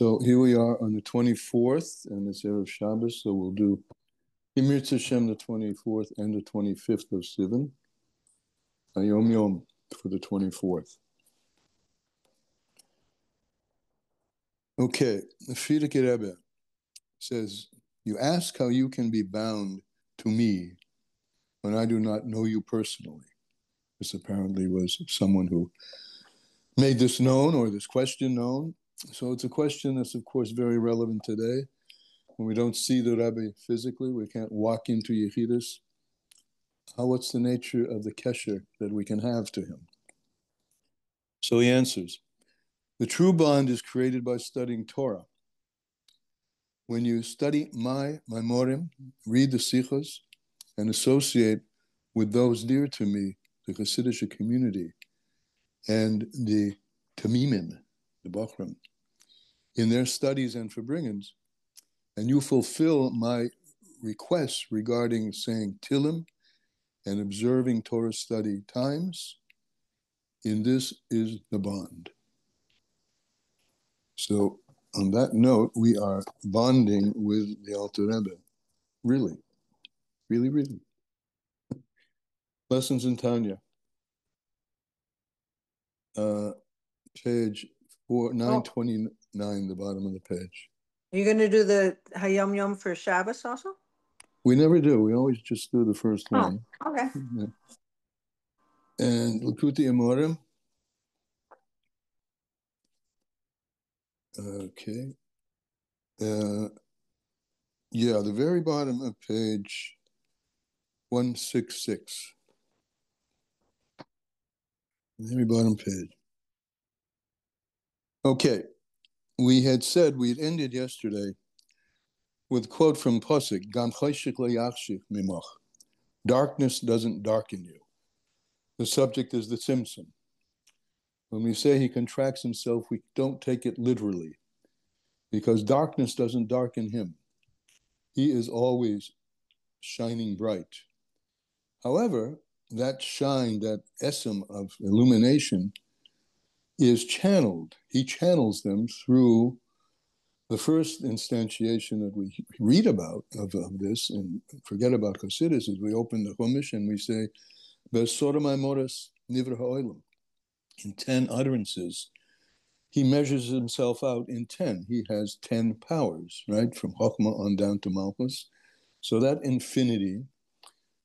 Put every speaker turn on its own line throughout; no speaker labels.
So here we are on the 24th, and it's Erev Shabbos, so we'll do Himir Hashem the 24th and the 25th of Sivan, Yom Yom for the 24th. Okay, the Frierdiker Rebbe says, you ask how you can be bound to me when I do not know you personally. This apparently was someone who made this known, or this question known. So it's a question that's, of course, very relevant today. When we don't see the Rebbe physically, we can't walk into Yechidus. What's the nature of the kesher that we can have to him? So he answers, the true bond is created by studying Torah. When you study my Maimorim, read the Sichos, and associate with those dear to me, the Hasidic community, and the Tamimim, the Bachram, in their studies and Farbrengens, and you fulfill my requests regarding saying Tillim and observing Torah study times, in this is the bond. So on that note, we are bonding with the Alter Rebbe. Really, really, really. Lessons in Tanya. Page 929, the bottom of the page.
You're going to do the Hayom Yom for Shabbos also?
We never do. We always just do the first one.
Okay.
Yeah. And Likutei Amorim. Okay. Yeah, the very bottom of page 166. The very bottom page. Okay. We had said, we had ended yesterday with a quote from Posik, Gam choshech lo yachshich mimach. Darkness doesn't darken you. The subject is the Tzimtzum. When we say he contracts himself, we don't take it literally, because darkness doesn't darken him. He is always shining bright. However, that shine, that essence of illumination is channeled. He channels them through the first instantiation that we read about of this, and forget about Chassidus, is we open the Chumash and we say, Be'esora ma'amoros nivra ha'olam. In 10 utterances, he measures himself out in 10. He has 10 powers, right? From Chokhmah on down to Malchus. So that infinity,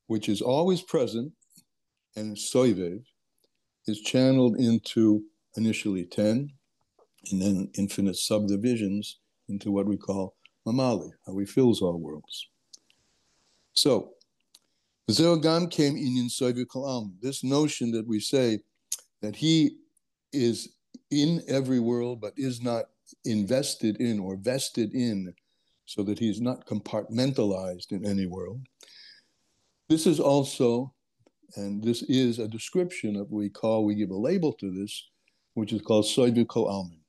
which is always present, and Soivev, is channeled into initially 10, and then infinite subdivisions into what we call Mamali, how he fills all worlds. So, this notion that we say that he is in every world but is not invested in or vested in, so that he's not compartmentalized in any world. This is also, and this is a description of what we give a label to this, which is called Soivu Kol Almin,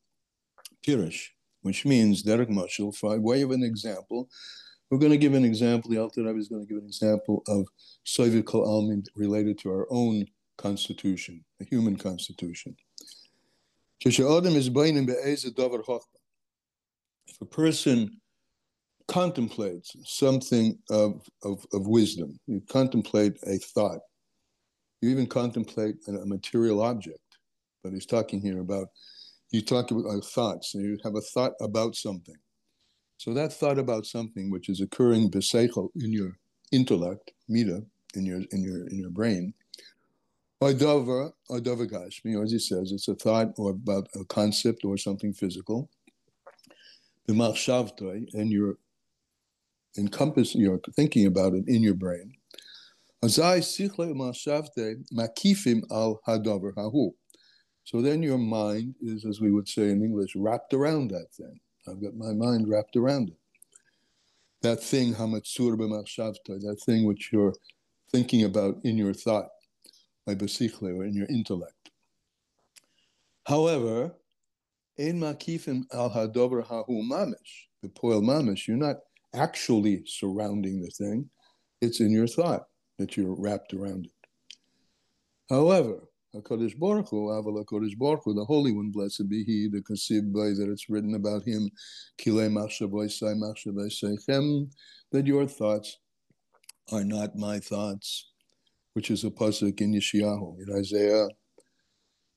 Pirish, which means Derek Mashal, by way of an example. We're going to give an example, the Alter Rebbe is going to give an example of Soivu Kol Almin related to our own constitution, the human constitution. If a person contemplates something of wisdom, you contemplate a thought, you even contemplate a material object, but he's talking here about, you talk about thoughts, and you have a thought about something. So that thought about something which is occurring b'seichel, in your intellect, mida, in your brain, or davar gashmi, or as he says, it's a thought or about a concept or something physical. The machshavtoi, and you're thinking about it in your brain. Azai sichle machshavtoi makifim al hadavar hahu. So then your mind is, as we would say in English, wrapped around that thing. I've got my mind wrapped around it. That thing, hamatzur b'machshavtoi, that thing which you're thinking about in your thought, or in your intellect. However, ein makifim al hadover hahu mamish, the poel mamish, you're not actually surrounding the thing. It's in your thought that you're wrapped around it. However, HaKadosh Baruch Hu, Aval HaKadosh Baruch Hu, the Holy One, blessed be He, the Kasib Bay, that it's written about Him, Kilei Machshavoi Sai Machshavoi Seichem, that your thoughts are not my thoughts, which is a pasuk in Yeshayahu, in Isaiah.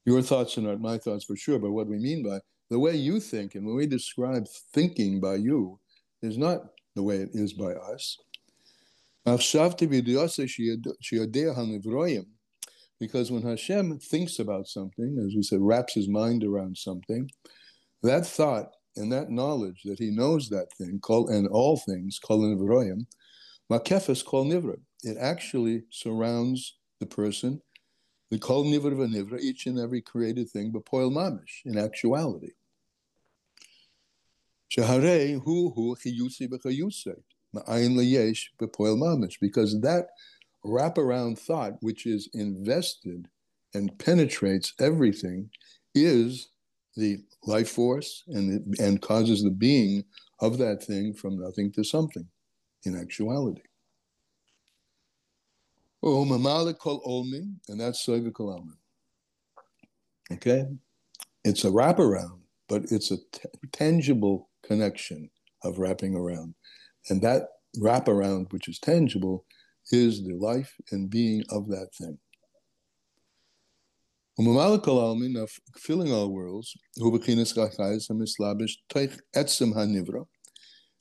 Your thoughts are not my thoughts for sure, but what we mean by the way you think, and when we describe thinking by you, is not the way it is by us. Because when Hashem thinks about something, as we said, wraps his mind around something, that thought and that knowledge that he knows that thing, and all things, kol nivroim, makefes kol nivra. It actually surrounds the person, the kol nivra v'nivra, each and every created thing, but poil mamish, in actuality. Shaharei hu chiyusi b'chayusei, ma'ayin layesh b'poil mamish, because that wraparound thought, which is invested and penetrates everything, is the life force and causes the being of that thing from nothing to something in actuality. Oh, mamalik kol olmin, and that's soiva kol almin. Okay? It's a wraparound, but it's a tangible connection of wrapping around. And that wraparound, which is tangible, is the life and being of that thing. Filling all worlds,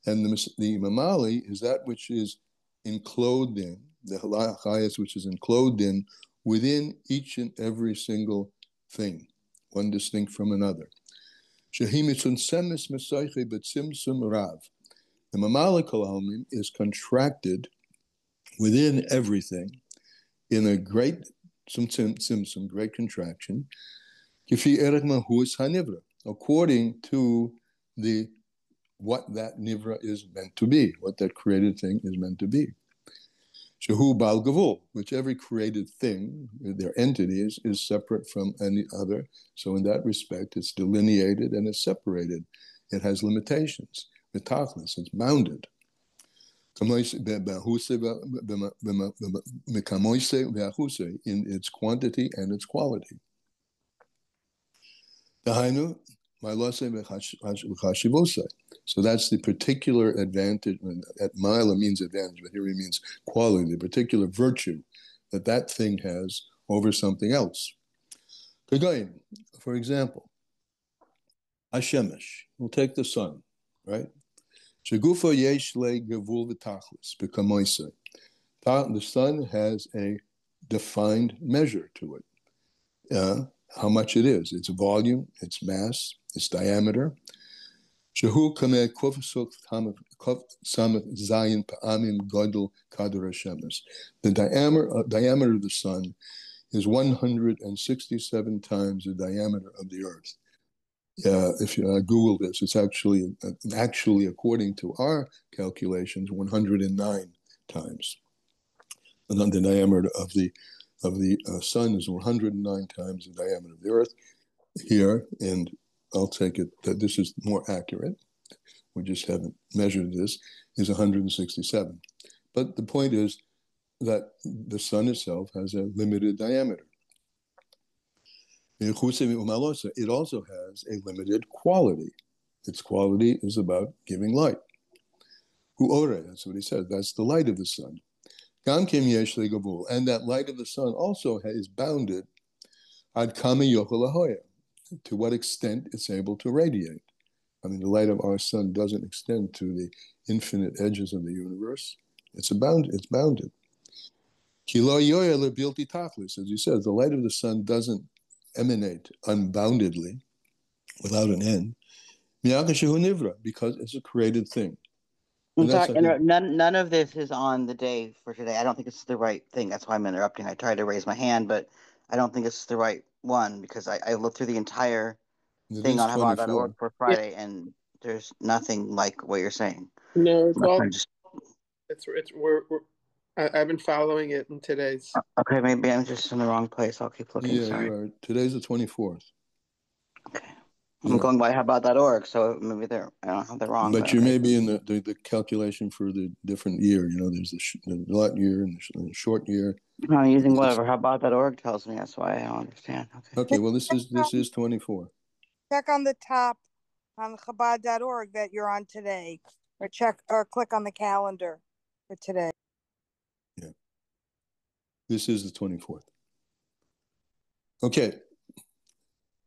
and the mamali is that which is enclosed in, the chayas which is enclosed in, within each and every single thing, one distinct from another. The mamali kol is contracted within everything in a great great contraction, according to what that nivra is meant to be, what that created thing is meant to be. Shehu bal gavul, which every created thing, their entity is separate from any other. So in that respect, it's delineated and it's separated. It has limitations. Mitachlis, it's bounded. In its quantity and its quality. So that's the particular advantage. At mila means advantage, but here he means quality, the particular virtue that thing has over something else. For example, Hashemesh, we'll take the sun, right? The sun has a defined measure to it. How much it is, its volume, its mass, its diameter. The diameter of the sun is 167 times the diameter of the earth. If you Google this, it's actually according to our calculations, 109 times. And the diameter of the sun is 109 times the diameter of the earth. Here, and I'll take it that this is more accurate, we just haven't measured this, is 167. But the point is that the sun itself has a limited diameter. It also has a limited quality. Its quality is about giving light. That's what he says. That's the light of the sun. And that light of the sun also is bounded to what extent it's able to radiate. I mean, the light of our sun doesn't extend to the infinite edges of the universe. It's bounded. As he says, the light of the sun doesn't emanate unboundedly, without an end, because it's a created thing.
I'm sorry, none of this is on the day for today. I don't think it's the right thing. That's why I'm interrupting. I tried to raise my hand, but I don't think it's the right one because I looked through the entire thing on Chabad.org for Friday, and there's nothing like what you're saying.
No, I've been following it in today's.
Okay, maybe I'm just in the wrong place. I'll keep looking.
Yeah,
sorry.
you are. Today's the 24th.
Okay. I'm going by Chabad.org, so maybe I don't have that wrong.
But you may be in the calculation for the different year. There's the light year and the short year.
I'm using whatever Chabad.org tells me. That's why I don't understand.
Okay. Well, this is 24.
Check on the top on Chabad.org that you're on today, or click on the calendar for today.
Yeah. This is the 24th. Okay.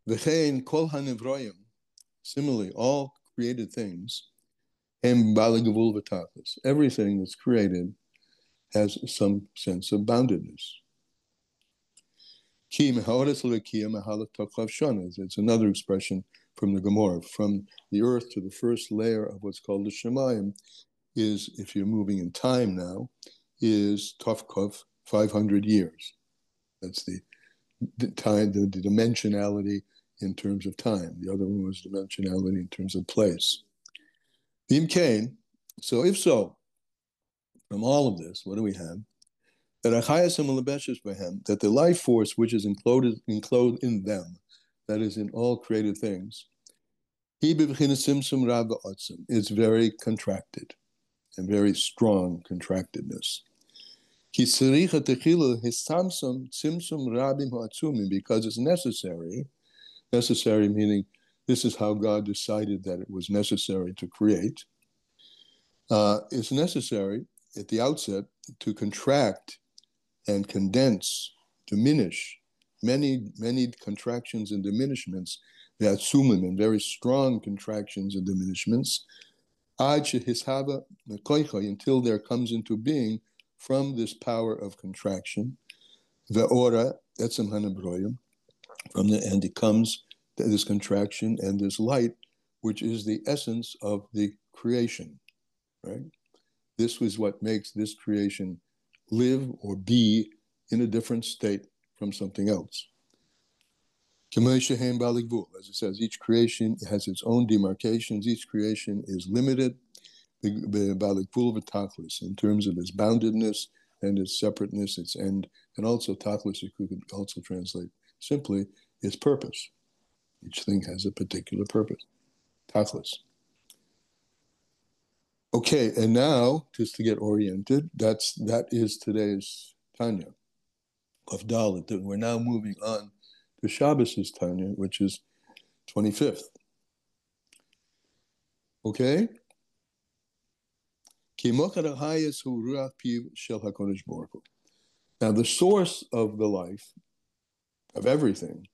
V'chein kol hanivroyim. Similarly, all created things, em balagavul v'tachlis. Everything that's created has some sense of boundedness. It's another expression from the Gemara. From the earth to the first layer of what's called the Shemayim is, if you're moving in time now, is Tovkov 500 years. That's the time, the dimensionality in terms of time. The other one was dimensionality in terms of place. So if so, from all of this, what do we have? That the life force which is enclosed in them, that is in all created things, is very contracted and very strong contractedness. Because it's necessary meaning this is how God decided that it was necessary to create. It's necessary at the outset to contract and condense, diminish many contractions and diminishments, and very strong contractions and diminishments, until there comes into being from this power of contraction, and it comes this contraction and this light, which is the essence of the creation, right? This was what makes this creation live or be in a different state from something else. As it says, each creation has its own demarcations. Each creation is limited in terms of its boundedness and its separateness, its end, and also tachlis, you could also translate simply, its purpose. Each thing has a particular purpose, tachlis. Okay, and now, just to get oriented, that is today's Tanya of Dalit. We're now moving on to Shabbos' Tanya, which is 25th. Okay? Now, the source of the life, of everything,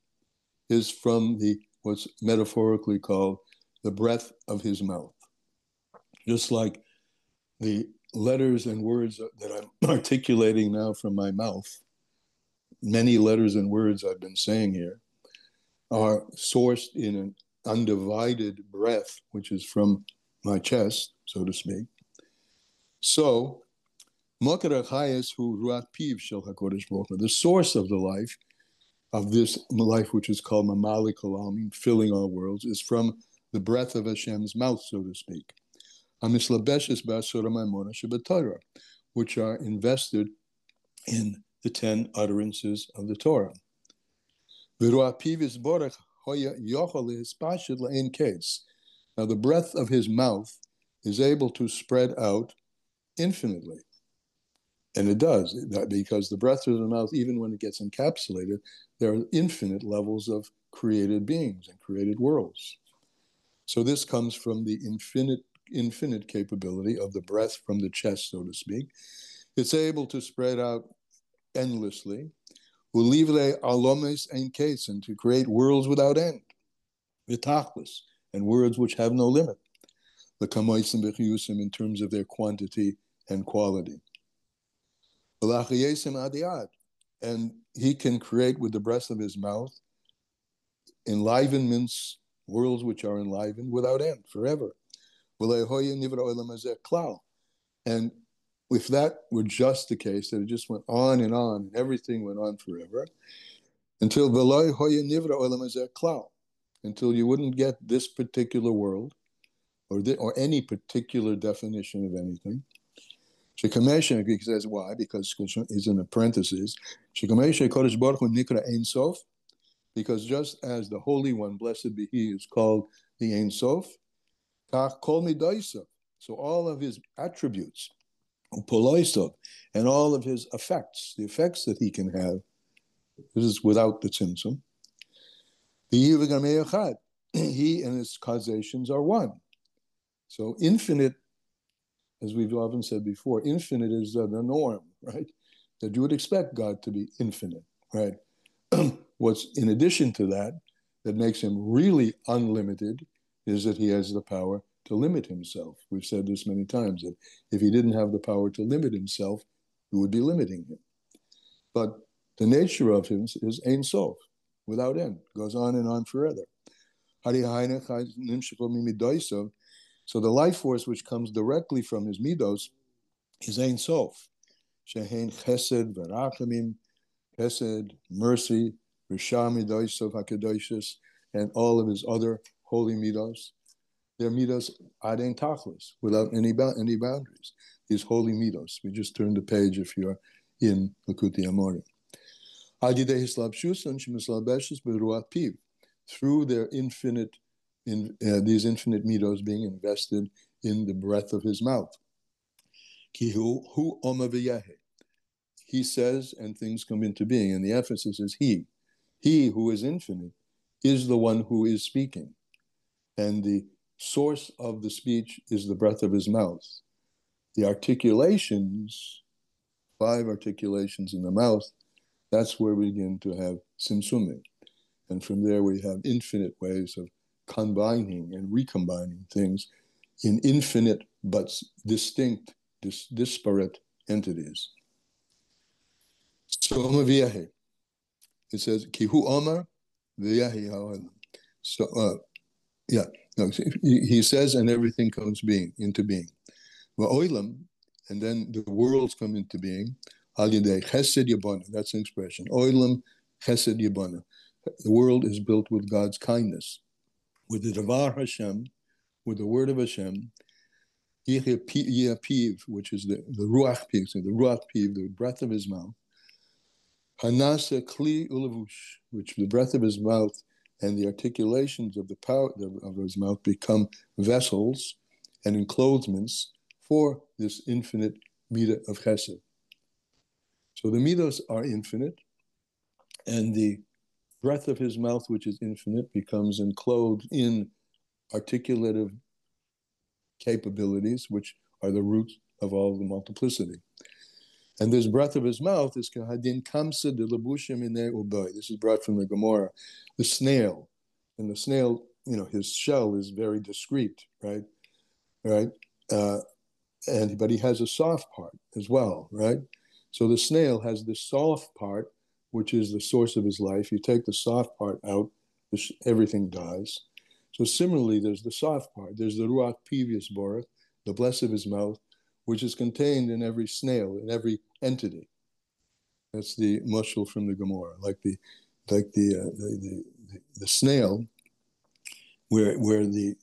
is from what's metaphorically called the breath of his mouth. Just like the letters and words that I'm articulating now from my mouth, many letters and words I've been saying here, are sourced in an undivided breath, which is from my chest, so to speak. So, the source of the life, of this life which is called Mamali Kalamim, filling all worlds, is from the breath of Hashem's mouth, so to speak. Which are invested in the 10 utterances of the Torah. Now, the breath of his mouth is able to spread out infinitely. And it does, because the breath of the mouth, even when it gets encapsulated, there are infinite levels of created beings and created worlds. So this comes from the infinite capability of the breath from the chest, so to speak. It's able to spread out endlessly, and to create worlds without end, and worlds which have no limit, in terms of their quantity and quality. And he can create with the breath of his mouth enlivenments, worlds which are enlivened without end, forever. And if that were just the case, that it just went on, and everything went on forever, until you wouldn't get this particular world, or any particular definition of anything. He says why? Because he's in a parenthesis. because just as the Holy One, blessed be He, is called the Ein Sof, kach kol midosav. So all of his attributes, upoloisav, and all of his effects, the effects that he can have, this is without the tzimtzum. He and his causations are one. So infinite, as we've often said before, infinite is the norm, right? That you would expect God to be infinite, right? What's in addition to that makes him really unlimited is that he has the power to limit himself. We've said this many times, that if he didn't have the power to limit himself, we would be limiting him. But the nature of him is Ein Sof, without end, goes on and on forever. So the life force which comes directly from his midos is Ein Sof. Shehein chesed v'rachamim, chesed, mercy, Risha midosav HaKadoshis, and all of his other holy midos. They're midos ad ein tachlis, without any boundaries. These holy midos. We just turned the page if you're in Likutei Amorim. Through their infinite, these infinite midos being invested in the breath of his mouth. He says, and things come into being, and the emphasis is he. He who is infinite is the one who is speaking, and the source of the speech is the breath of his mouth. The articulations, 5 articulations in the mouth, that's where we begin to have simsumim. And from there we have infinite ways of combining and recombining things in infinite but distinct, disparate entities. So it says, Kihu Omar v'yahi ha'olam. So, he says, and everything comes into being. Va'olam, and then the worlds come into being. Al yedei chesed yabana, that's an expression. Olam chesed yabana. The world is built with God's kindness. With the Davar Hashem, with the word of Hashem, Yihapiv, which is the Ruach Piv, so the Ruach Piv, the breath of his mouth. Hanasa Kli Ulavush, which the breath of his mouth and the articulations of the power of his mouth become vessels and enclothements for this infinite midah of chesed. So the midos are infinite, and the breath of his mouth, which is infinite, becomes enclosed in articulative capabilities, which are the root of all the multiplicity. And this breath of his mouth is kahadin kamsa de labushim ine ubay. This is brought from the Gemara, the snail. And the snail, his shell is very discreet, right? Right? But he has a soft part as well, right? So the snail has the soft part, which is the source of his life. You take the soft part out, everything dies. So similarly, there's the soft part. There's the Ruach Pivius Borach, the bless of his mouth, which is contained in every snail, in every entity. That's the mushal from the Gemara, like the snail, where the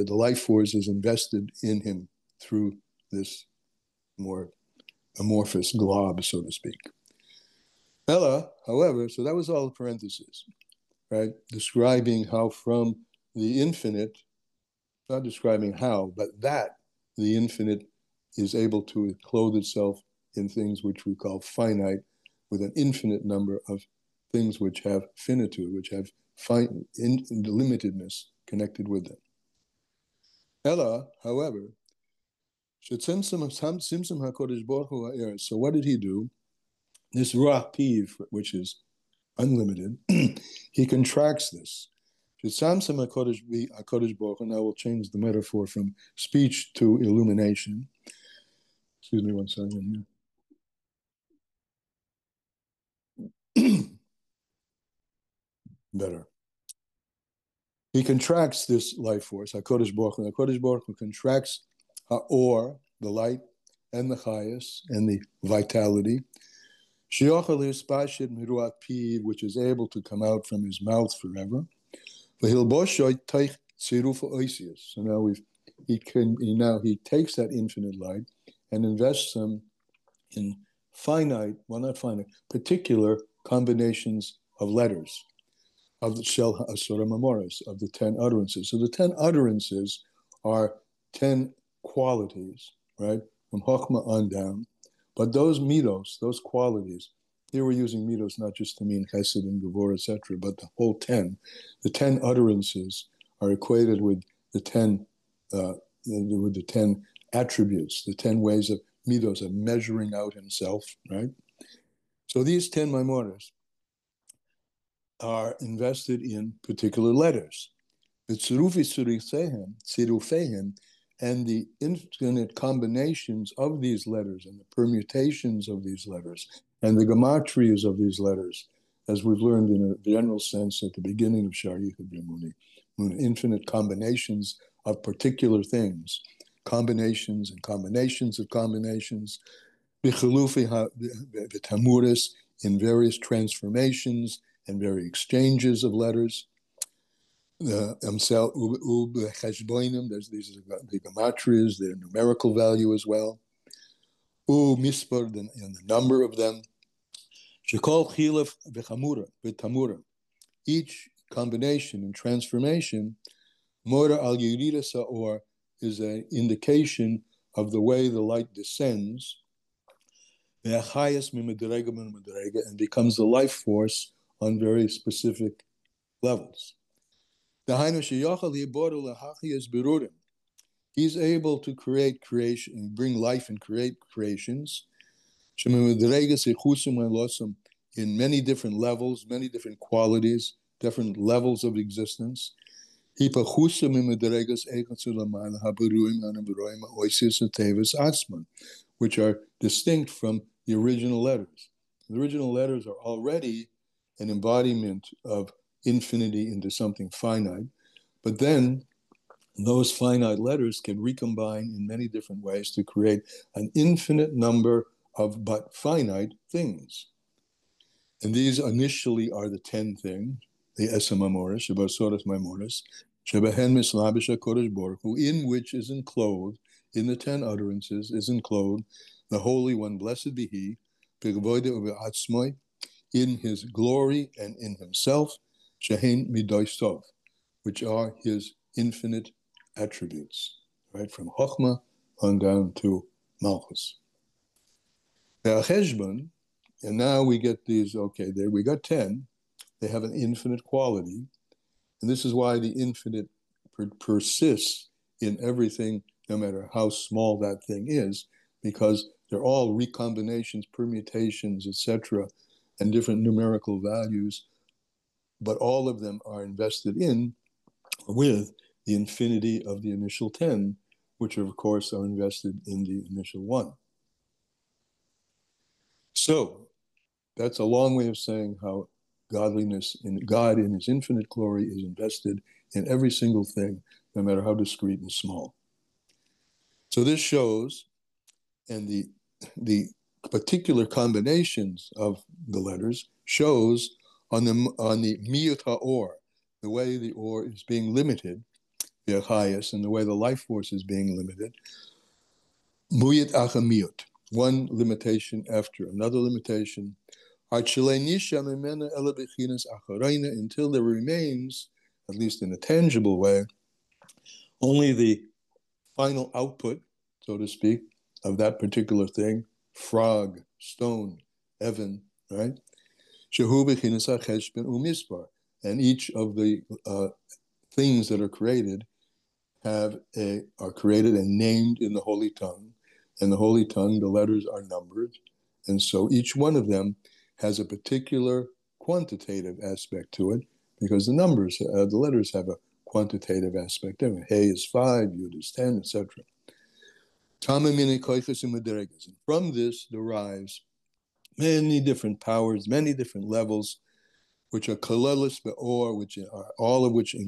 life force is invested in him through this more amorphous glob, so to speak. Ella, however, so that was all the parentheses, right? Describing how from the infinite, not describing how, but that the infinite is able to clothe itself in things which we call finite, with an infinite number of things which have finitude, which have limitedness connected with them. Ella, however, so what did he do? This Ruach Piv, which is unlimited, he contracts this. And I will change the metaphor from speech to illumination. Excuse me one second here. Better. He contracts this life force, HaKodesh Baruch Hu. HaKodesh Baruch Hu contracts Ha'or, the light, and the Chayas, and the vitality, which is able to come out from his mouth forever. So now he takes that infinite light and invests them in finite, well, not finite, particular combinations of letters. of the Shel Asura Memoris, of the 10 utterances. So the 10 utterances are 10 qualities, right? From Chokhmah on down. But those midos, those qualities, here we're using midos not just to mean chesed and gevurah, etc., but the whole 10. The 10 utterances are equated with the 10 attributes, the 10 ways of midos, of measuring out himself, right? So these 10 memoras are invested in particular letters. The tzirufehem, and the infinite combinations of these letters and the permutations of these letters and the gematrias of these letters, as we've learned in a general sense at the beginning of Shariach B'Muni, infinite combinations of particular things, combinations and combinations of combinations, v'tamuris, in various transformations and various exchanges of letters. These are the gematrias, their numerical value as well. Mispar, and the number of them. Shekol chilaf v'tamura. Each combination and transformation, mora al yirida sa'or, is an indication of the way the light descends, and becomes the life force on very specific levels. He's able to create creation, bring life and create creations in many different levels, many different qualities, different levels of existence. Which are distinct from the original letters. The original letters are already an embodiment of infinity into something finite, but then those finite letters can recombine in many different ways to create an infinite number of but finite things. And these initially are the 10 things, the Esa Memoris, Shabasoras Memoris, Shabahen Mislabish HaKodesh Baruch Hu, in which is enclosed, in the 10 utterances, is enclosed the Holy One, blessed be He, in His glory and in Himself, Shehin Midosh Tov, which are His infinite attributes, right, from Chokhmah on down to Malchus. And now we get these, okay, there we got 10. They have an infinite quality. And this is why the infinite persists in everything, no matter how small that thing is, because they're all recombinations, permutations, etc., and different numerical values, but all of them are invested in with the infinity of the initial 10, which of course are invested in the initial 1. So that's a long way of saying how godliness in God in His infinite glory is invested in every single thing, no matter how discreet and small. So this shows, and the particular combinations of the letters shows on the miyut ha'or, the way the or is being limited, the achayas, and the way the life force is being limited. Muyit achamiyut, one limitation after another limitation, until there remains, at least in a tangible way, only the final output, so to speak, of that particular thing, frog, stone, Evan, right? And each of the things that are created are created and named in the Holy Tongue. And the Holy Tongue, the letters are numbered. And so each one of them has a particular quantitative aspect to it, because the numbers, the letters have a quantitative aspect. Hey is 5, Yud is 10, etc. And from this derives many different powers, many different levels, which are kalelis be'or, which are all of which are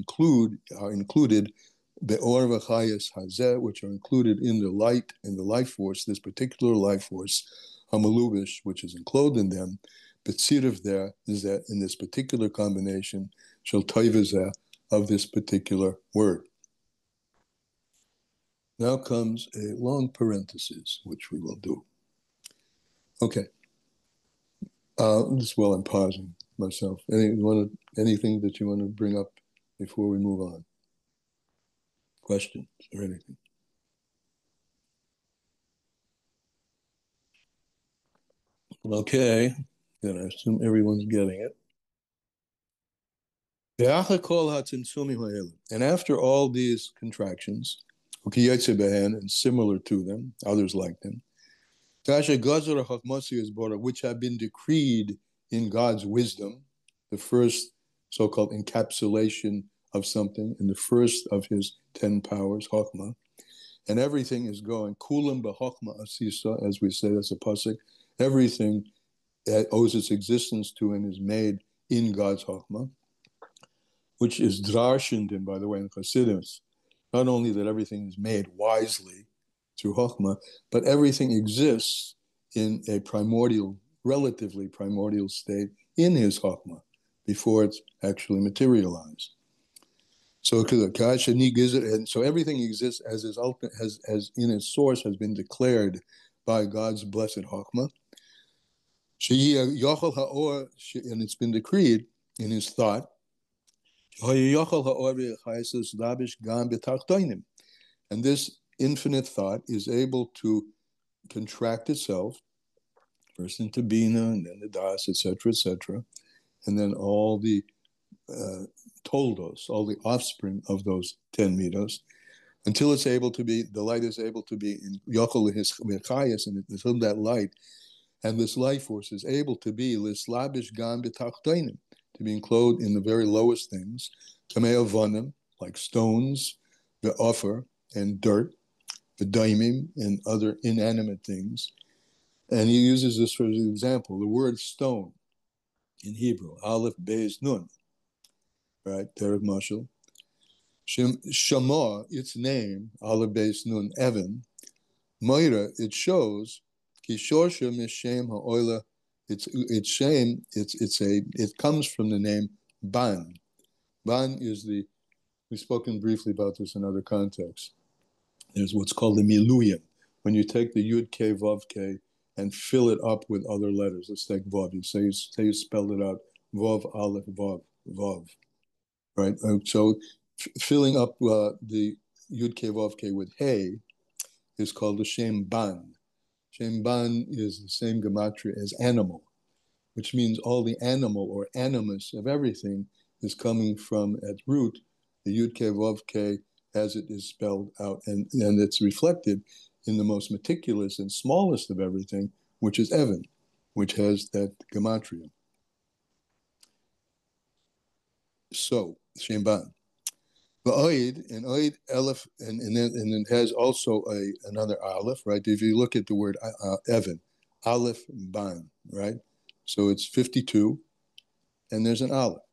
included be'or v'chayas hazeh, which are included in the light and the life force, this particular life force, hamalubish, which is enclosed in them. But tzirav there is that in this particular combination, shel toivazeh, of this particular word. Now comes a long parenthesis, which we will do. Okay. Just while I'm pausing. myself. Anything that you want to bring up before we move on? Questions or anything? Okay, then I assume everyone's getting it. And after all these contractions, and similar to them, others like them, which have been decreed in God's wisdom, the first so-called encapsulation of something in the first of his 10 powers, Chokhmah, and everything is going, kulam b'chokhmah asisa, as we say, as a pasuk, everything owes its existence to and is made in God's Chokhmah, which is drarshindim, by the way, in Chassidus. Not only that everything is made wisely through Chokhmah, but everything exists in a primordial, relatively primordial state in his Chokhmah before it's actually materialized. So, and so everything exists as is ultimate, as in its source has been declared by God's blessed Chokhmah. And it's been decreed in his thought. And this infinite thought is able to contract itself first into Bina, and then the Das, etc., and then all the toldos, all the offspring of those 10 midos, until it's able to be, the light is able to be in Yochel his Mechayas, and until that light, and this life force is able to be Lislabish Gam B'Tachtoinim, to be enclosed in the very lowest things, Kamei Avonim, like stones, the offer, and dirt, the daimim, and other inanimate things. And he uses this for an example. The word stone in Hebrew, Aleph Beis Nun, right? Derek Marshall. Shama, its name, Aleph Beis Nun, Evan. Moira, it shows, Kishorsha Mishem Ha'oila, it's shame, it comes from the name Ban. Ban is we've spoken briefly about this in other contexts. There's what's called the Miluyim, when you take the Yud K Vav K and fill it up with other letters. Let's take Vav. You say you spelled it out, Vav Aleph Vav Vav, right? So filling up the Yud K Vav K with Hey is called the Shem Ban. Shem Ban is the same gematria as animal, which means all the animal or animus of everything is coming from, at root, the Yud K Vav K as it is spelled out. And it's reflected in the most meticulous and smallest of everything, which is Evan, which has that gematria. So, Shem Ban. The Oid, and Oid Aleph, and then it has also another Aleph, right? If you look at the word Evan, Aleph Ban, right? So it's 52, and there's an Aleph.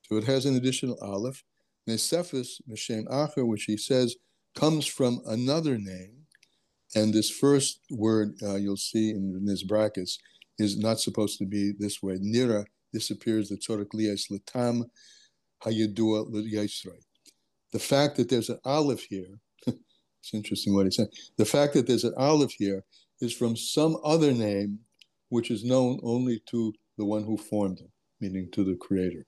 So it has an additional Aleph. Nesefis Meshem Acher, which he says comes from another name, and this first word you'll see in these brackets is not supposed to be this way. Nira disappears the Tzorek Lias Latam Hayedua L'Yisrei. The fact that there's an Aleph here, it's interesting what he's saying. The fact that there's an Aleph here is from some other name which is known only to the one who formed it, meaning to the creator.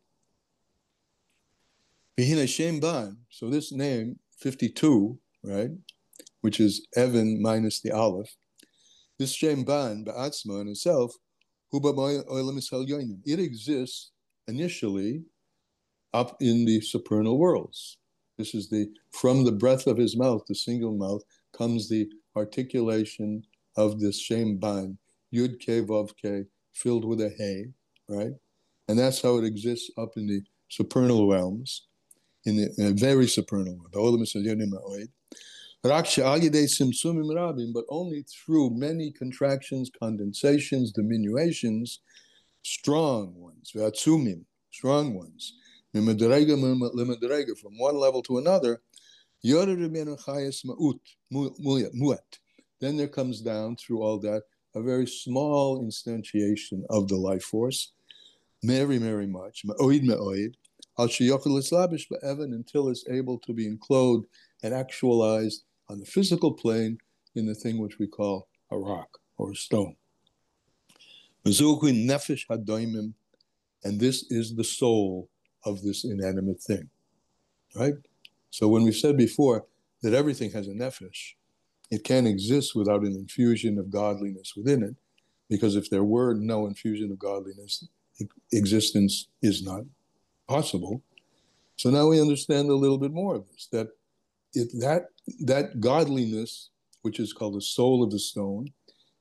Behina Shem Ban, so this name, 52, right, which is Evan minus the Aleph, this Shem Ban, Ba'atzma in itself, it exists initially up in the supernal worlds. This is from the breath of his mouth, the single mouth, comes the articulation of this Shem Ban, Yud K Vav K, filled with a Hey, right? And that's how it exists up in the supernal realms, in the very supernal world. But only through many contractions, condensations, diminutions, strong ones, strong ones, from one level to another, then there comes down through all that a very small instantiation of the life force, very, very much, until it's able to be enclosed and actualized on the physical plane in the thing which we call a rock or a stone. And this is the soul of this inanimate thing, right? So when we said before that everything has a nefesh, it can't exist without an infusion of godliness within it, because if there were no infusion of godliness, existence is not possible. So now we understand a little bit more of this, that godliness, which is called the soul of the stone,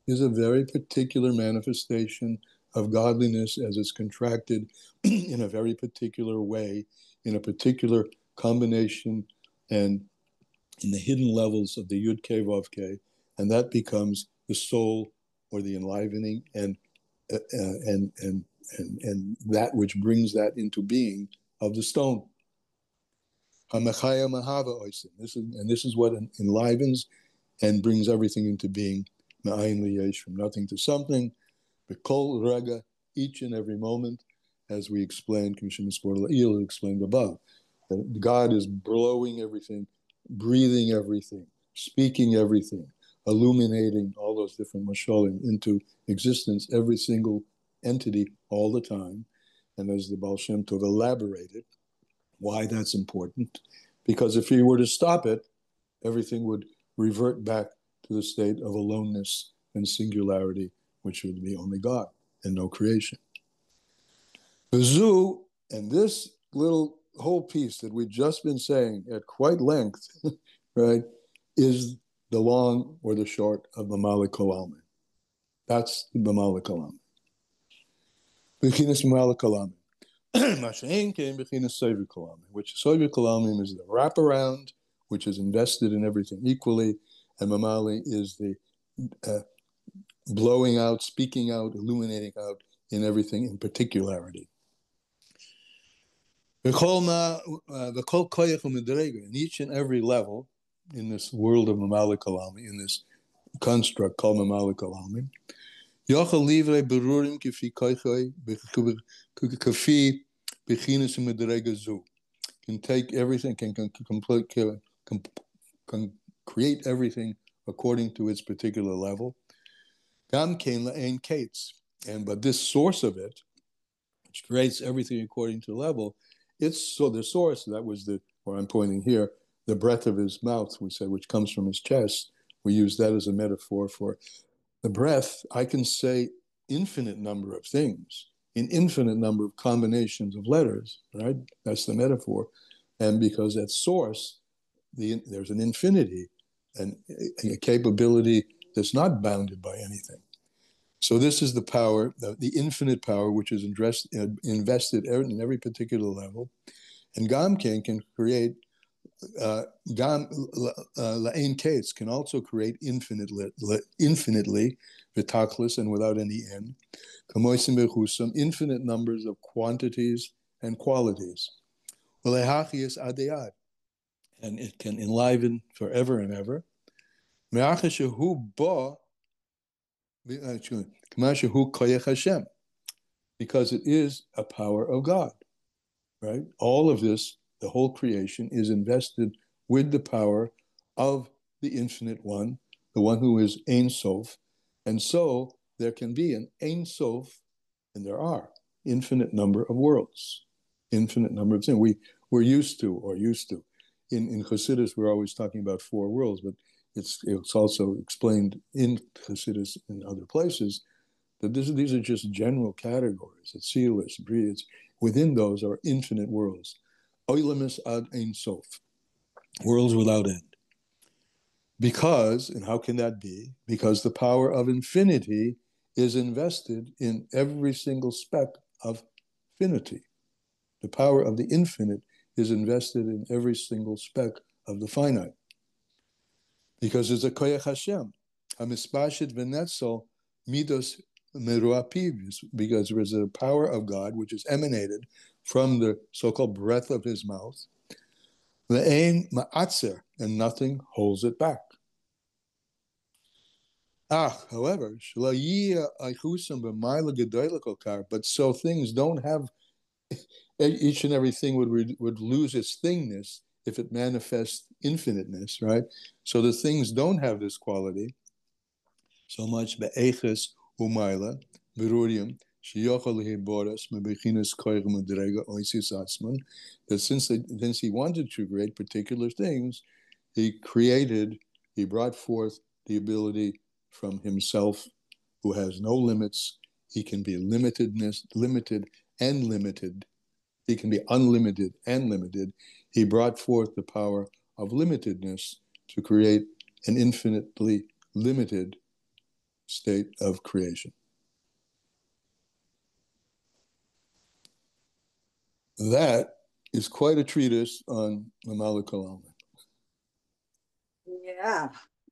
is a very particular manifestation of godliness as it's contracted in a very particular way, in a particular combination and in the hidden levels of the Yud K Vav K, and that becomes the soul or the enlivening and that which brings that into being of the stone. This is what enlivens and brings everything into being, from nothing to something, b'kol rega, each and every moment, as we explained, explained above. That God is blowing everything, breathing everything, speaking everything, illuminating all those different mashalim into existence, every single entity, all the time. And as the Baal Shem Tov elaborated, why that's important, because if he were to stop it, everything would revert back to the state of aloneness and singularity, which would be only God and no creation. The zoo, and this little whole piece that we've just been saying at quite length, right, is the long or the short of the Malik Kalamin. That's the Malik Kalamin. Bechinas Malik Kalamin. Mashain came Bechinas Soviet Kalamin, which Soviet Kalamin is the wraparound, which is invested in everything equally, and Mamali is the blowing out, speaking out, illuminating out in everything in particularity. In each and every level in this world of Mamali Kalami, in this construct called Mamali Kalami, Yochel Livre Berurim Kifi Koichoi Kafi Bechinas Medrega Zu can take everything, can create everything according to its particular level. Gam Kain La'ain Kates. But this source of it, which creates everything according to level, it's so the source, that was where I'm pointing here, the breath of his mouth, we said, which comes from his chest. We use that as a metaphor for the breath. I can say infinite number of things in infinite number of combinations of letters, right? That's the metaphor. And because at source, there's an infinity and a capability that's not bounded by anything. So this is the power, the infinite power, which is invested in every particular level. And Gamken can create, La'ain Kates can also create infinitely, v'tachlis, and without any end, kamoisim bechusam, infinite numbers of quantities and qualities. V'lehachias adeyad, and it can enliven forever and ever. Me'achashehu ba, because it is a power of God, right? All of this, the whole creation, is invested with the power of the infinite one, the one who is Ein Sof. And so there can be an Ein Sof, and there are infinite number of worlds, infinite number of things. We're used to. In Chassidus, we're always talking about four worlds, but it's also explained in Chassidus in other places that these are just general categories. It's sealess, breeds. Within those are infinite worlds. Oilemis ad ein sof, worlds without end. Because, and how can that be? Because the power of infinity is invested in every single speck of finity. The power of the infinite is invested in every single speck of the finite. Because it's a koyach Hashem, hamispashit v'netzel midos meruapiv, because there is a power of God which is emanated from the so-called breath of his mouth, le'ein ma'atzer, and nothing holds it back. However, but so things don't have, each and everything would lose its thingness if it manifests infiniteness, right? So the things don't have this quality so much, be'eches umayla, berurium, that since he wanted to create particular things, he brought forth the ability from himself, who has no limits. He can be limited and limited. He can be unlimited and limited. He brought forth the power of limitedness to create an infinitely limited state of creation. That is quite a treatise on Mamala Kalam.
Yeah.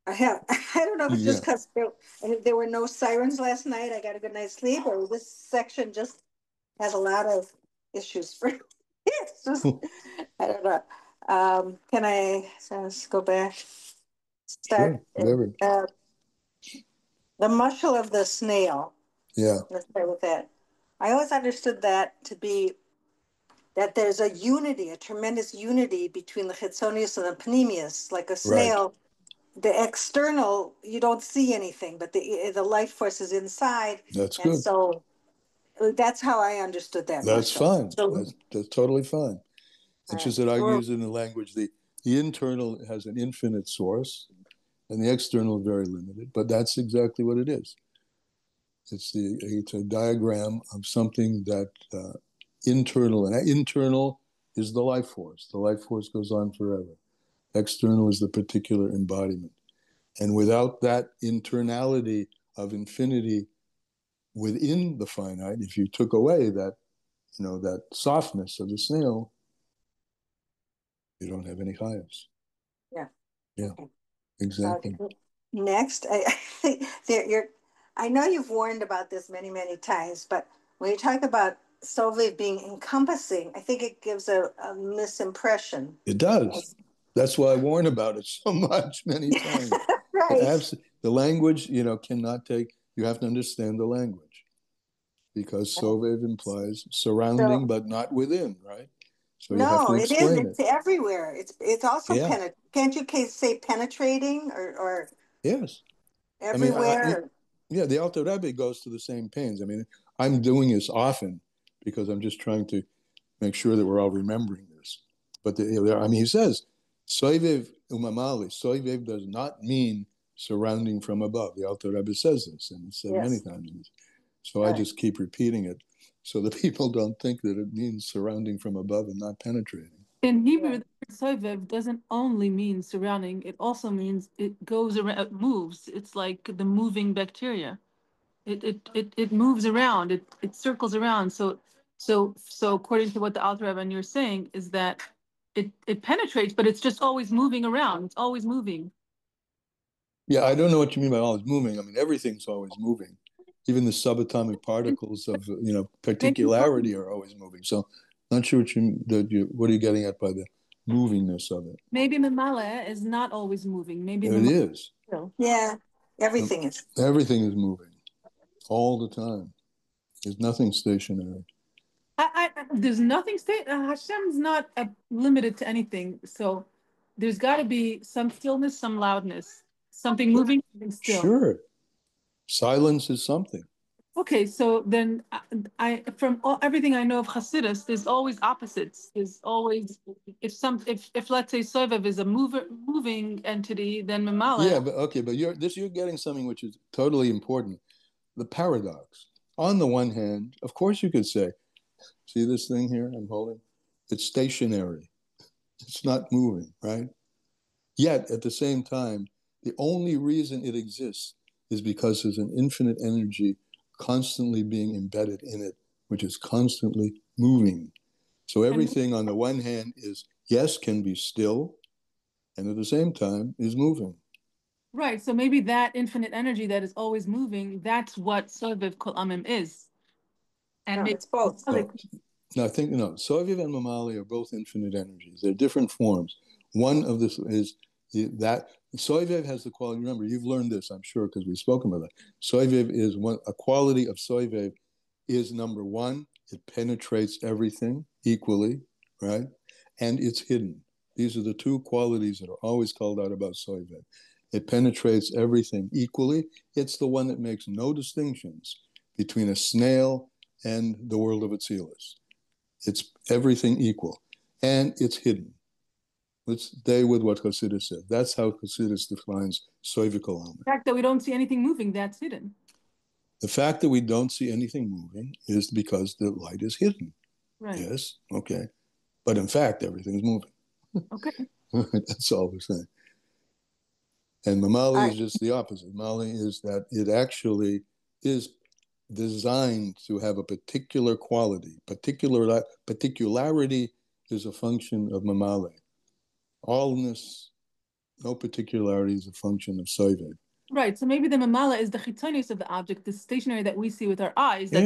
I don't know if it's just because there were no sirens last night. I got a good night's sleep, or this section just has a lot of issues for me. It's just, I don't know. Can I let's go back? Start.
Sure,
The muscle of the snail.
Yeah.
Let's start with that. I always understood that to be that there's a unity, a tremendous unity between the chitzonius and the panemius. Like a snail, the external, you don't see anything, but the life force is inside.
That's
and
good.
So that's how I understood that.
That's fine.
So,
that's totally fine. It's just that I use it in the language. The internal has an infinite source, and the external is very limited. But that's exactly what it is. It's a diagram of something that internal, and internal is the life force. The life force goes on forever. External is the particular embodiment. And without that internality of infinity within the finite, if you took away that, that softness of the snail, you don't have any chayas.
Yeah.
Yeah, exactly.
Next, I know you've warned about this many, many times, but when you talk about Soviet being encompassing, I think it gives a misimpression.
It does. That's why I warn about it so much, many times.
Right.
The language, cannot take, you have to understand the language, because Soviet implies surrounding, but not within, right? So you have to
it is.
explain
It's everywhere. It's also can't you say penetrating or
Yes.
everywhere?
The Alter Rebbe goes to the same pains. I'm doing this often because I'm just trying to make sure that we're all remembering this. But he says, Soivev umamali. Soivev does not mean surrounding from above. The Alter Rebbe says this, and it's said many times. So I just keep repeating it so that people don't think that it means surrounding from above and not penetrating.
In Hebrew, the word soivev doesn't only mean surrounding, it also means it goes around, it moves. It's like the moving bacteria. It moves around, it circles around. So according to what the Alter Rebbe and you're saying is that it penetrates, but it's just always moving around. It's always moving.
Yeah, I don't know what you mean by always moving. Everything's always moving. Even the subatomic particles of particularity are always moving. So, not sure what are you getting at by the movingness of it?
Maybe Mamala is not always moving. Maybe
it is.
Yeah, everything is.
Everything is moving all the time. There's nothing stationary.
There's nothing Hashem's not limited to anything. So there's got to be some stillness, some loudness, something moving, something still.
Sure. Silence is something.
Okay, so then from everything I know of Hasidus, there's always opposites. There's always if let's say Sovev is a moving entity, then Mamala.
Yeah, but you're getting something which is totally important. The paradox. On the one hand, of course you could say, see this thing here I'm holding? It's stationary. It's not moving, right? Yet, at the same time, the only reason it exists is because there's an infinite energy constantly being embedded in it, which is constantly moving. So everything on the one hand can be still, and at the same time is moving.
Right. So maybe that infinite energy that is always moving, that's what Sovev Kol Amim is. And
it's both.
No, I think Soviet and Mamali are both infinite energies. They're different forms. One of this is that Soviet has the quality. Remember, you've learned this, I'm sure, because we've spoken about that. Soviet is a quality of Soviet is number one. It penetrates everything equally, right? And it's hidden. These are the two qualities that are always called out about Soviet. It penetrates everything equally. It's the one that makes no distinctions between a snail and the world of Atzilus. It's everything equal, and it's hidden. Let's stay with what Chassidus said. That's how Chassidus defines soivikol alma.
The fact that we don't see anything moving, that's hidden.
The fact that we don't see anything moving is because the light is hidden.
Right.
Yes, okay. But in fact, everything's moving.
Okay.
That's all we're saying. And Mamali is just the opposite. Mamali is that it actually is designed to have a particular quality. Particularity is a function of Mamali. Allness, no particularity, is a function of Soivid.
Right. So maybe the mamala is the chitonius of the object, the stationary that we see with our eyes.
That,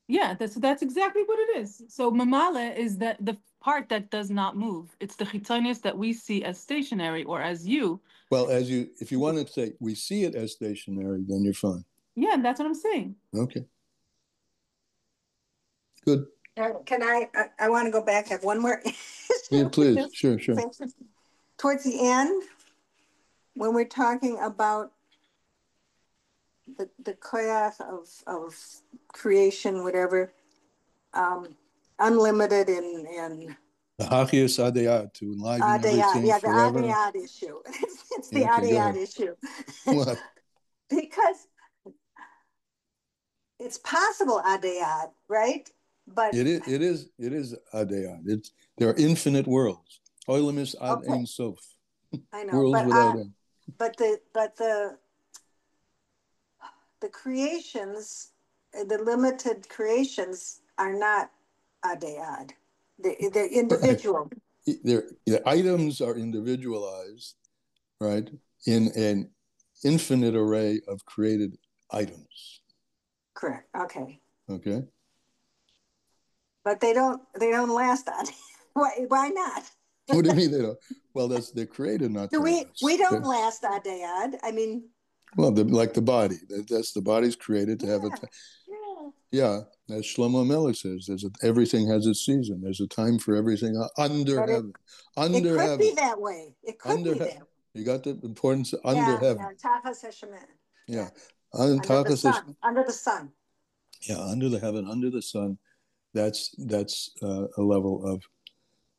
Yeah, that's exactly what it is. So mamala is the part that does not move. It's the chitonius that we see as stationary or as you.
Well, if you want to say we see it as stationary, then you're fine.
Yeah, that's what I'm saying.
Okay. Good.
Can I want to go back, have one more issue.
Yeah, please. Sure.
Towards the end, when we're talking about the koyach of creation, whatever, unlimited in
the hachias adayad, to enliven everything
the
forever.
adayad issue. It's the adayad issue.
What?
Because it's possible adayad, right? But
it is adayad. There are infinite worlds. Olam is ad ein sof.
I know,
worlds without end.
But the creations, the limited creations, are not adayad. They're individual.
Right. The items are individualized, right, in an infinite array of created items.
Correct. Okay.
Okay.
But they don't last on. Why not?
What do you mean they don't? Well, they're created not to last.
We don't last adayad. I mean.
Well, like the body. That's the body's created to have a. Yeah, as Shlomo Melech says, everything has its season. There's a time for everything under heaven.
It could be that way. It could be that way.
You got the importance of under heaven.
Yeah.
Under the sun.
Under the sun.
Yeah, under the heaven, under the sun. That's a level of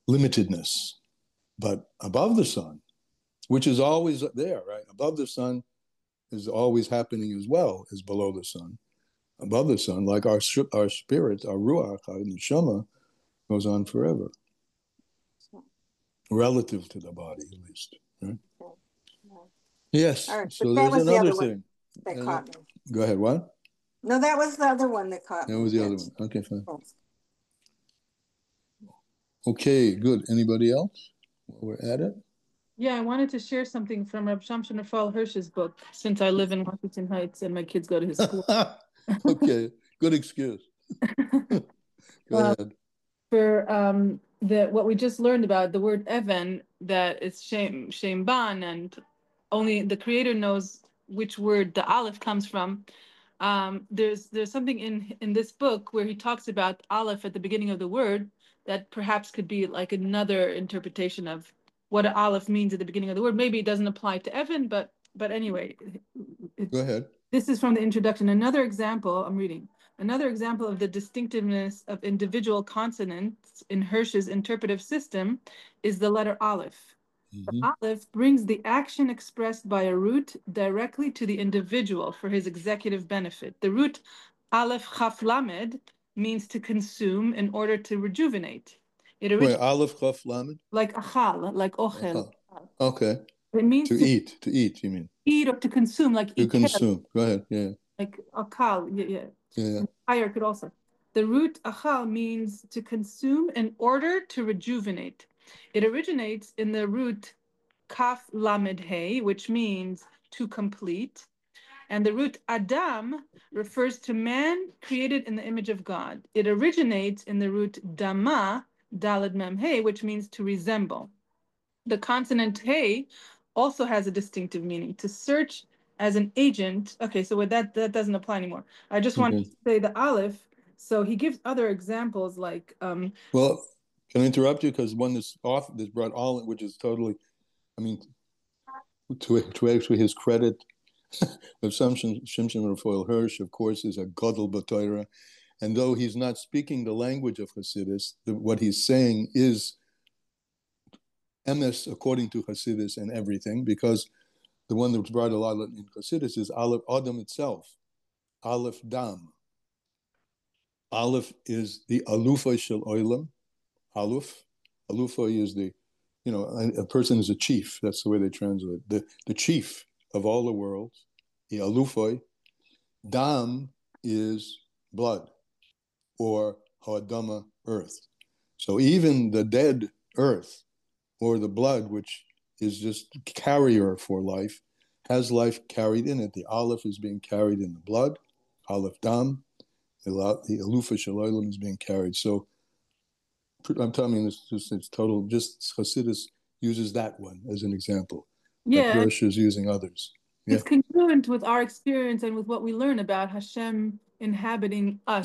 limitedness. But above the sun, which is always there, right? Above the sun is always happening as well as below the sun. Above the sun, like our spirit, our ruach, our neshama, goes on forever, relative to the body, at least. Right? Yes. Right, so there's another thing
that caught me.
Go ahead. What?
No, that was the other one that caught me.
That was the other one. Okay, fine. Okay, good. Anybody else? While we're at it.
Yeah, I wanted to share something from Reb Shamshon Raphael Hirsch's book, since I live in Washington Heights and my kids go to his school.
Okay, good excuse. Go ahead.
For what we just learned about the word Evan, that it's Shem Ban, and only the Creator knows which word the Aleph comes from. There's something in this book where he talks about Aleph at the beginning of the word that perhaps could be like another interpretation of what an Aleph means at the beginning of the word. Maybe it doesn't apply to Evan, but anyway.
Go ahead.
This is from the introduction. Another example, I'm reading. Another example of the distinctiveness of individual consonants in Hirsch's interpretive system is the letter Aleph. Mm-hmm. The Aleph brings the action expressed by a root directly to the individual for his executive benefit. The root Aleph Chaf Lamed means to consume in order to rejuvenate.
Wait, Aleph Chaf Lamed?
Like achal, like ochel.
Okay.
It means
to eat, you mean?
Eat or to consume, like
to consume. Go ahead, yeah.
Like akal, yeah. Higher could also. The root achal means to consume in order to rejuvenate. It originates in the root kaf lamed hey, which means to complete. And the root Adam refers to man created in the image of God. It originates in the root dama, daled mem hey, which means to resemble. The consonant hey also has a distinctive meaning, to search as an agent. Okay, so with that doesn't apply anymore. I just wanted to say the Aleph. So he gives other examples like.
Well, can I interrupt you? Because one that's brought all, which is totally, I mean, to his credit, of Shimshon Raphael Hirsch, of course, is a Gadol B'Torah. And though he's not speaking the language of Hasidus, what he's saying is emes according to Hasidus and everything, because the one that's brought a lot in Hasidus is Aleph Adam itself, Aleph Dam. Aleph is the Alufa Shel Olam. Alufa is the, a person is a chief. That's the way they translate it. The chief of all the worlds, the Alufoi. Dam is blood, or Ha'adama, earth. So even the dead earth, or the blood, which is just carrier for life, has life carried in it. The Aleph is being carried in the blood, Aleph Dam. The Alufa Shel Olam is being carried. So I'm telling you, it's total, just Hasidus uses that one as an example.
Yeah.
But Hirsch is using others. Yeah.
It's congruent with our experience and with what we learn about Hashem inhabiting us,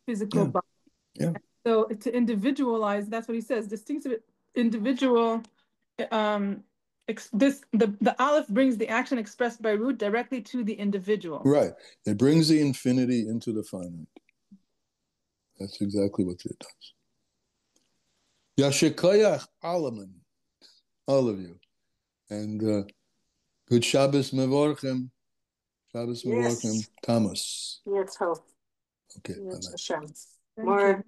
physical body.
Yeah.
So to individualize, that's what he says, distinctive individual, the Aleph brings the action expressed by root directly to the individual.
Right. It brings the infinity into the finite. That's exactly what it does. Yashikoyach Alaman, all of you. And good Shabbos Mevorchem. Shabbos Mevorchem, Tamas.
Yes, hope.
Okay.
Yes, Hashem.
Thank you.